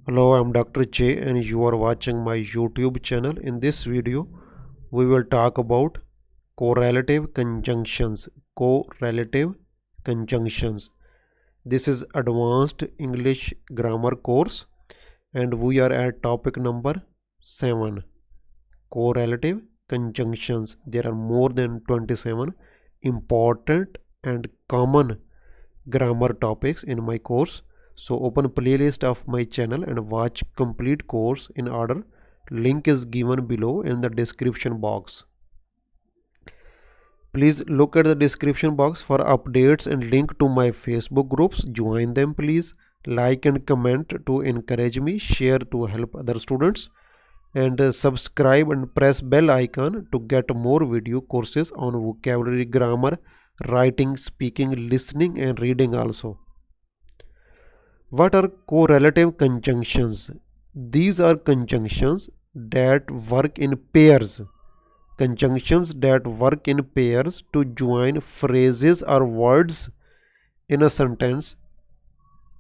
Hello, I'm Dr. Che and you are watching my YouTube channel. In this video, we will talk about correlative conjunctions. Correlative conjunctions. This is advanced English grammar course and we are at topic number 7. Correlative conjunctions. There are more than 27 important and common grammar topics in my course. So open playlist of my channel and watch complete course in order. Link is given below in the description box. Please look at the description box for updates and link to my Facebook groups. Join them please. Like and comment to encourage me. Share to help other students. And subscribe and press bell icon to get more video courses on vocabulary, grammar, writing, speaking, listening and reading also. What are correlative conjunctions? These are conjunctions that work in pairs. Conjunctions that work in pairs to join phrases or words in a sentence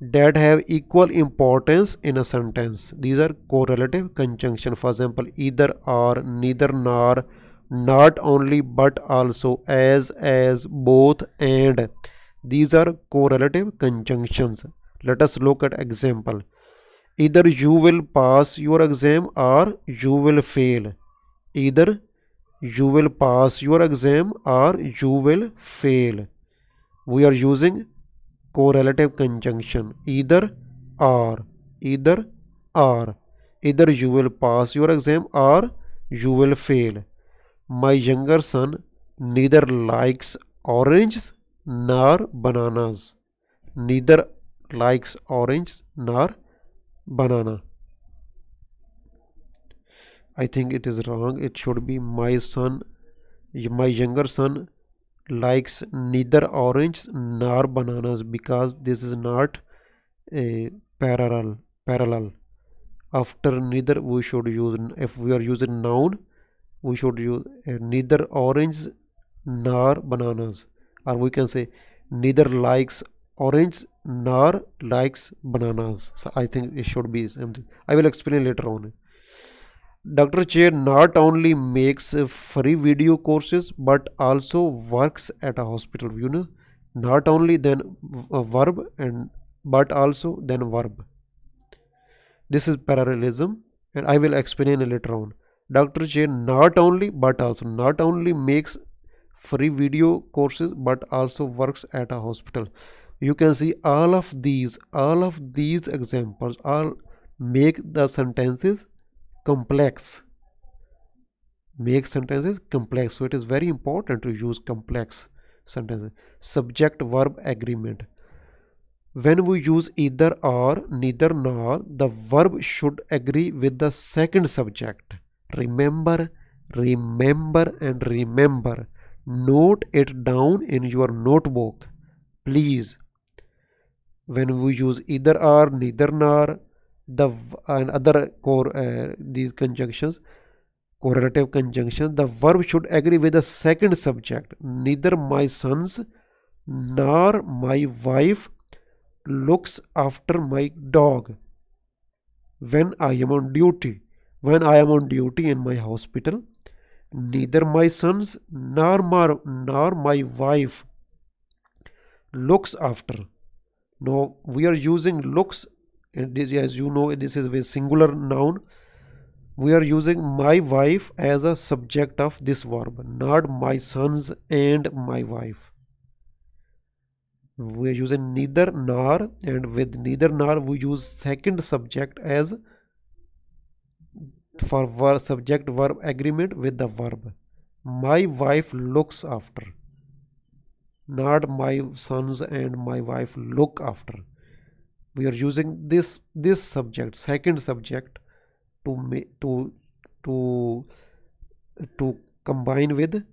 that have equal importance in a sentence. These are correlative conjunctions. For example, either or, neither nor, not only but also, as, both, and. These are correlative conjunctions. Let us look at example. Either you will pass your exam or you will fail. Either you will pass your exam or you will fail. We are using correlative conjunction. Either or. Either or. Either you will pass your exam or you will fail. My younger son neither likes oranges nor bananas. Neither likes orange nor banana. I think it is wrong. It should be my younger son likes neither orange nor bananas, because this is not a parallel. After neither we should use, if we are using noun, we should use neither orange nor bananas, or we can say neither likes orange nor likes bananas. So I think it should be something. I will explain later on. Dr. Che not only makes free video courses but also works at a hospital. You know, not only then a verb and but also then verb. This is parallelism and I will explain later on. Dr. Che not only but also, not only makes free video courses but also works at a hospital. You can see all of these examples all make the sentences complex. Make sentences complex. So it is very important to use complex sentences. Subject verb agreement. When we use either or, neither nor, the verb should agree with the second subject. Remember, and remember. Note it down in your notebook, please. When we use either or, neither nor, and other these conjunctions, correlative conjunctions, the verb should agree with the second subject. Neither my sons nor my wife looks after my dog when I am on duty. When I am on duty in my hospital, neither my sons nor my wife looks after. Now we are using looks, and this, as you know, this is a singular noun. We are using my wife as a subject of this verb, not my sons and my wife. We are using neither nor, and with neither nor we use second subject as for subject verb agreement with the verb. My wife looks after, not my sons and my wife look after. We are using this subject, second subject, to combine with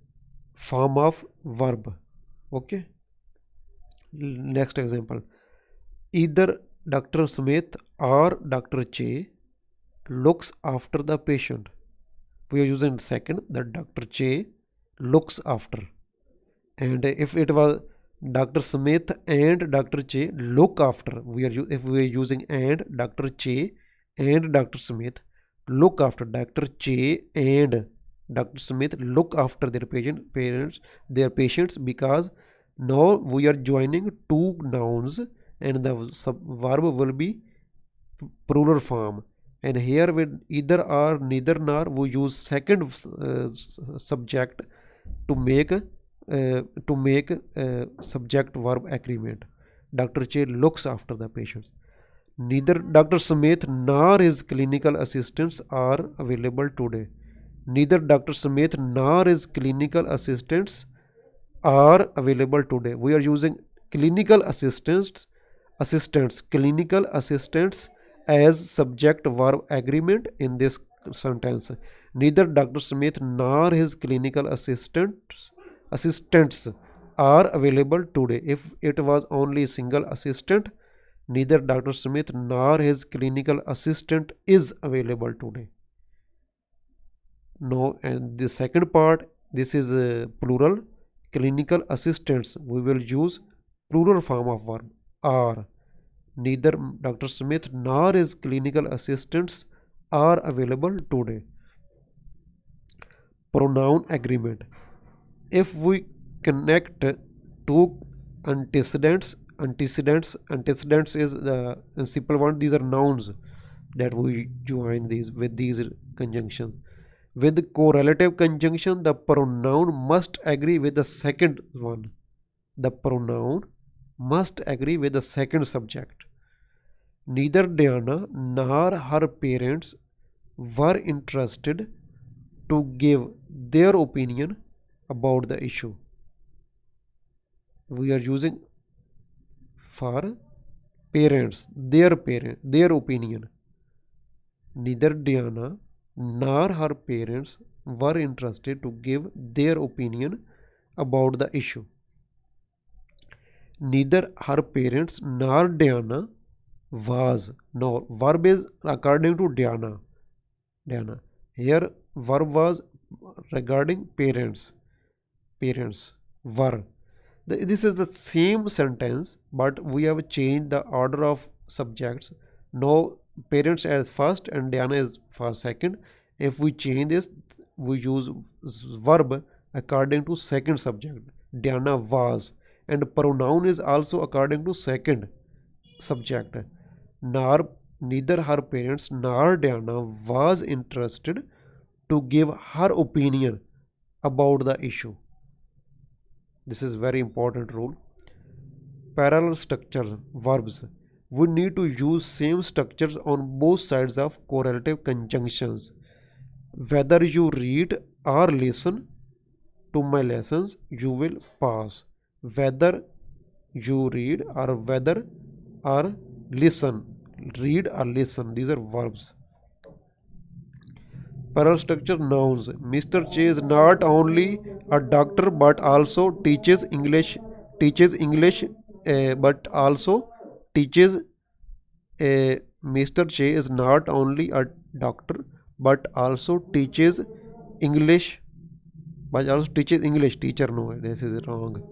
form of verb. Okay. Next example. Either Dr. Smith or Dr. Che looks after the patient. We are using second, that Dr. Che looks after. And if it was Dr. Smith and Dr. Che look after, if we are using and, Dr. Che and Dr. Smith look after Dr. Che and Dr. Smith look after their patients, because now we are joining two nouns and the verb will be plural form, and here with either or neither nor we use second subject to make subject verb agreement. Dr. Che looks after the patients. Neither Dr. Smith nor his clinical assistants are available today. Neither Dr. Smith nor his clinical assistants are available today. We are using clinical clinical assistants as subject verb agreement in this sentence. Neither Dr. Smith nor his clinical assistants are available today. If it was only single assistant, neither Dr. Smith nor his clinical assistant is available today. No, and the second part, this is plural. Clinical assistants, we will use plural form of verb are. Neither Dr. Smith nor his clinical assistants are available today. Pronoun agreement. If we connect two antecedents is the simple one. These are nouns that we join these with these conjunctions. With correlative conjunction, the pronoun must agree with the second one. The pronoun must agree with the second subject. Neither Diana nor her parents were interested to give their opinion about the issue. We are using for parents, their opinion. Neither Diana nor her parents were interested to give their opinion about the issue. Neither her parents nor Diana was. Now, verb is according to Diana. Here, verb was regarding parents. Parents were. This is the same sentence, but we have changed the order of subjects. Now, parents as first and Diana is for second. If we change this, we use verb according to second subject. Diana was, and pronoun is also according to second subject. Neither her parents nor Diana was interested to give her opinion about the issue. This is very important rule. Parallel structures, verbs. We need to use same structures on both sides of correlative conjunctions. Whether you read or listen to my lessons, you will pass. Whether you read or whether or listen. Read or listen. These are verbs. Parallel structure nouns. Mr. Che is not only a doctor but also teaches English. But also teaches. Mr. Che is not only a doctor but also teaches English. But also teaches English. Teacher, no, this is wrong.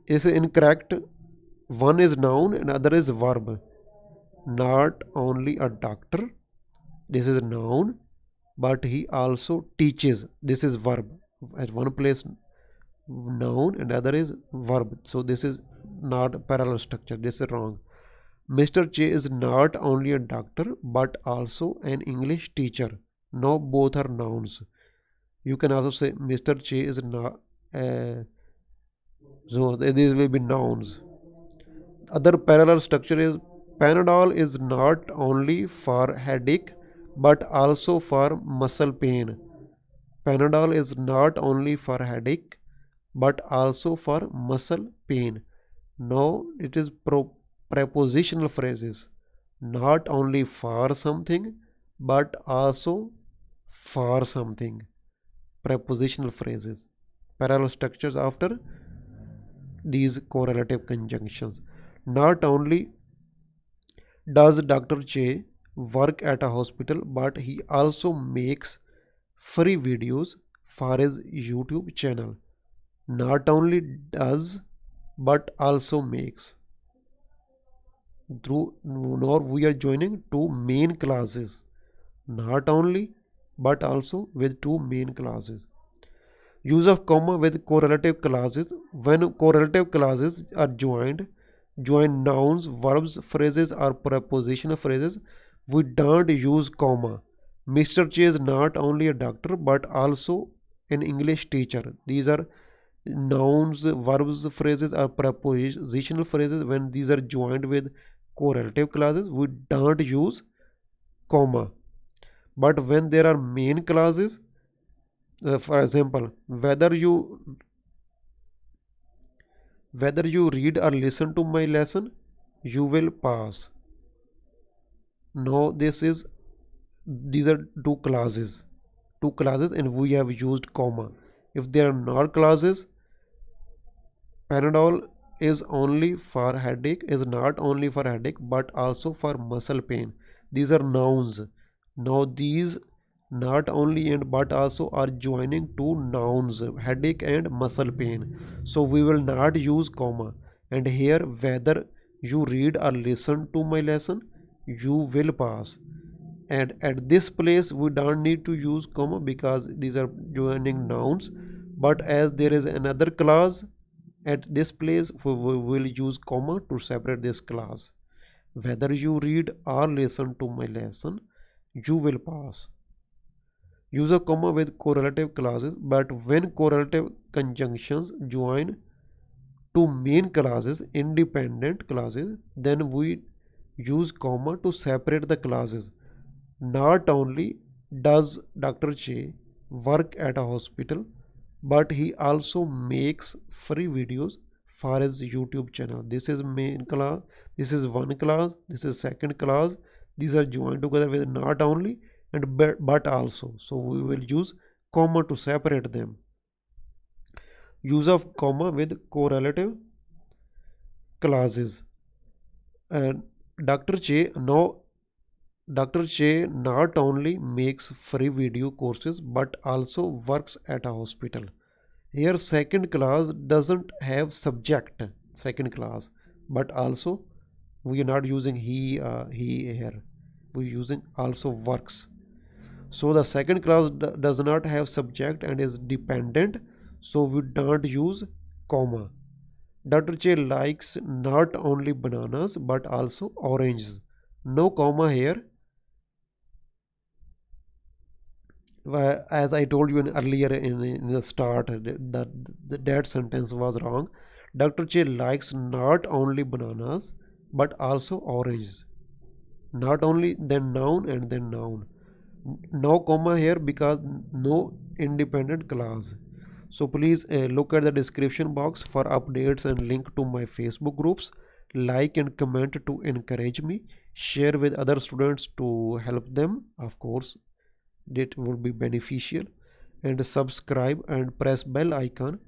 This is incorrect. One is noun and other is verb. Not only a doctor. This is noun, but he also teaches. This is verb. At one place noun and other is verb. So this is not parallel structure. This is wrong. Mr. Che is not only a doctor but also an English teacher. No, both are nouns. You can also say Mr. Che is not. So these will be nouns. Other parallel structure is Panadol is not only for headache but also for muscle pain. Panadol is not only for headache but also for muscle pain. Now it is prepositional phrases. Not only for something but also for something. Prepositional phrases. Parallel structures after these correlative conjunctions. Not only does Dr. Che work at a hospital, but he also makes free videos for his YouTube channel. Not only does, but also makes. nor we are joining two main classes, not only but also with two main classes. Use of comma with correlative clauses. When correlative clauses are join nouns, verbs, phrases or prepositional phrases, we don't use comma. Mr. Che is not only a doctor but also an English teacher. These are nouns, verbs, phrases or prepositional phrases. When these are joined with correlative clauses, we don't use comma. But when there are main clauses, for example, whether you read or listen to my lesson, you will pass. Now these are two clauses and we have used comma. If there are not clauses, Panadol is only for headache, is not only for headache but also for muscle pain. These are nouns. Now these not only and but also are joining two nouns, headache and muscle pain. So we will not use comma. And here whether you read or listen to my lesson, you will pass. And at this place we don't need to use comma because these are joining nouns. But as there is another clause at this place, we will use comma to separate this clause. Whether you read or listen to my lesson, you will pass. Use a comma with correlative clauses, but when correlative conjunctions join two main clauses, independent clauses, then we use comma to separate the clauses. Not only does Dr. Che work at a hospital, but he also makes free videos for his YouTube channel. This is main class, this is one class, this is second class. These are joined together with not only and but also. So we will use comma to separate them. Use of comma with correlative clauses. And Dr. Che now Dr. Che not only makes free video courses but also works at a hospital. Here second class doesn't have subject, second class, but also we are not using he here. We are using also works. So the second class does not have subject and is dependent. So we don't use comma. Dr. Che likes not only bananas but also oranges. No comma here. As I told you earlier in the start, that sentence was wrong. Dr. Che likes not only bananas but also oranges. Not only then noun and then noun. No comma here because no independent clause. So please look at the description box for updates and link to my Facebook groups. Like and comment to encourage me. Share with other students to help them, of course. It would be beneficial. And subscribe and press bell icon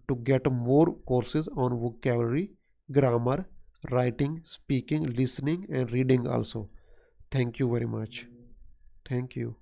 to get more courses on vocabulary, grammar, writing, speaking, listening and reading also. Thank you very much. Thank you.